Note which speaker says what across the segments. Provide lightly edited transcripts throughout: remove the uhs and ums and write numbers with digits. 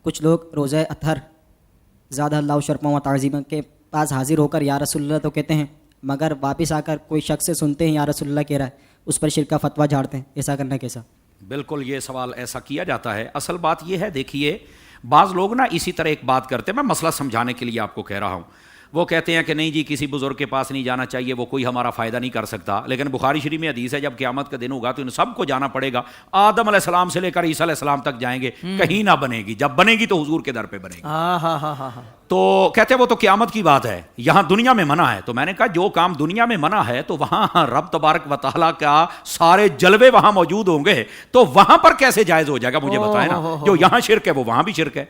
Speaker 1: کچھ لوگ روزہ اطہر زیادہ اللہ شرما و تعظیم کے پاس حاضر ہو کر یا رسول اللہ تو کہتے ہیں، مگر واپس آ کر کوئی شخص سے سنتے ہیں یا رسول اللہ کہہ رہا ہے، اس پر شرک کا فتویٰ جھاڑتے ہیں، ایسا کرنا کیسا؟
Speaker 2: بالکل یہ سوال ایسا کیا جاتا ہے. اصل بات یہ ہے، دیکھیے بعض لوگ نا اسی طرح ایک بات کرتے ہیں، میں مسئلہ سمجھانے کے لیے آپ کو کہہ رہا ہوں. وہ کہتے ہیں کہ نہیں جی کسی بزرگ کے پاس نہیں جانا چاہیے، وہ کوئی ہمارا فائدہ نہیں کر سکتا. لیکن بخاری شریف میں حدیث ہے جب قیامت کا دن ہوگا تو ان سب کو جانا پڑے گا. آدم علیہ السلام سے لے کر عیسیٰ علیہ السلام تک جائیں گے، کہیں نہ بنے گی. جب بنے گی تو حضور کے در پہ بنے گی. تو کہتے ہیں وہ تو قیامت کی بات ہے، یہاں دنیا میں منع ہے. تو میں نے کہا جو کام دنیا میں منع ہے تو وہاں رب تبارک و تعالیٰ کا سارے جلوے وہاں موجود ہوں گے، تو وہاں پر کیسے جائز ہو جائے گا؟ مجھے بتائیں نا. جو یہاں شرک ہے وہ وہاں بھی شرک ہے.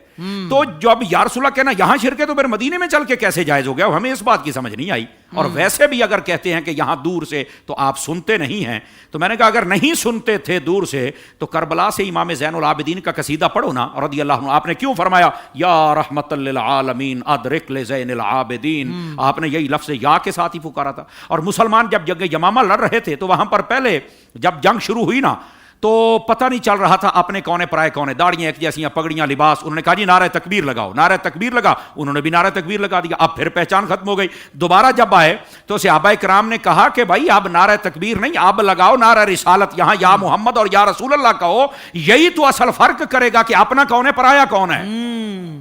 Speaker 2: تو جب یا رسول اللہ کہنا یہاں شرک ہے تو پھر مدینے میں چل کے کیسے جائز ہو گیا؟ ہمیں اس بات کی سمجھ نہیں آئی. اور ویسے بھی اگر کہتے ہیں کہ یہاں دور سے تو آپ سنتے نہیں ہیں، تو میں نے کہا اگر نہیں سنتے تھے دور سے تو کربلا سے امام زین العابدین کا قصیدہ پڑھو نا رضی اللہ عنہ. آپ نے کیوں فرمایا یا رحمت للعالمین ادرک لزین العابدین؟ آپ نے یہی لفظ یا کے ساتھ ہی پکارا تھا. اور مسلمان جب جنگ یمامہ لڑ رہے تھے تو وہاں پر پہلے جب جنگ شروع ہوئی نا تو پتہ نہیں چل رہا تھا اپنے کونے پرائے کونے، داڑیاں ایک جیسیاں، پگڑیاں، لباس. انہوں نے کہا جی نعرہ تکبیر لگاؤ، نعرہ تکبیر لگا. انہوں نے بھی نعرہ تکبیر لگا دیا. اب پھر پہچان ختم ہو گئی. دوبارہ جب آئے تو صحابہ کرام نے کہا کہ بھائی اب نعرہ تکبیر نہیں، اب لگاؤ نعرہ رسالت. یہاں یا محمد اور یا رسول اللہ کہو، یہی تو اصل فرق کرے گا کہ اپنا کون ہے پرایا کون ہے.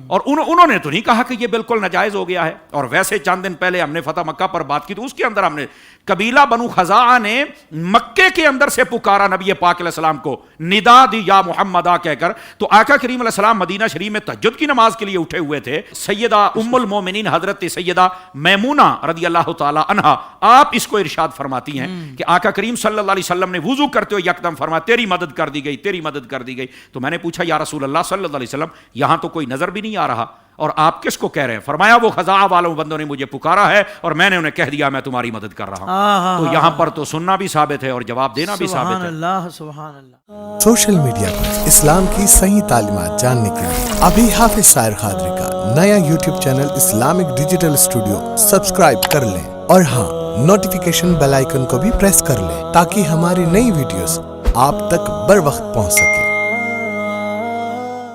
Speaker 2: اور انہوں نے تو نہیں کہا کہ یہ بالکل ناجائز ہو گیا ہے. اور ویسے چند دن پہلے ہم نے فتح مکہ پر بات کی تو اس کے اندر ہم نے قبیلہ بنو خزاعہ نے مکے کے اندر سے پکارا نبی پاک علیہ السلام کو، ندا دی یا محمدہ کہہ کر. تو آقا کریم علیہ السلام مدینہ شریف میں تہجد کی نماز کے لیے اٹھے ہوئے تھے. سیدہ ام المومنین حضرت سیدہ میمونہ رضی اللہ تعالی عنہا آپ اس کو ارشاد فرماتی ہیں کہ آقا کریم صلی اللہ علیہ وسلم نے وضو کرتے ہوئے یکدم فرمایا تیری مدد کر دی گئی، تیری مدد کر دی گئی. تو میں نے پوچھا یا رسول اللہ صلی اللہ علیہ وسلم یہاں تو کوئی نظر بھی نہیں آ رہا اور آپ کس کو کہہ رہے ہیں؟ فرمایا وہ خزاعہ والوں بندوں نے مجھے پکارا ہے اور میں نے انہیں کہہ دیا میں تمہاری مدد کر رہا ہوں. تو یہاں پر تو سننا بھی ثابت ہے اور جواب دینا بھی ثابت ہے.
Speaker 3: سبحان اللہ. سوشل میڈیا پر اسلام کی صحیح تعلیمات جاننے کے لیے ابھی حافظ سائر قادری کا نیا YouTube channel Islamic digital studio subscribe کر لیں، اور ہاں نوٹیفیکیشن بیل آئیکن کو بھی پریس کر لیں تاکہ ہماری نئی ویڈیوز آپ تک بر وقت پہنچ سکیں.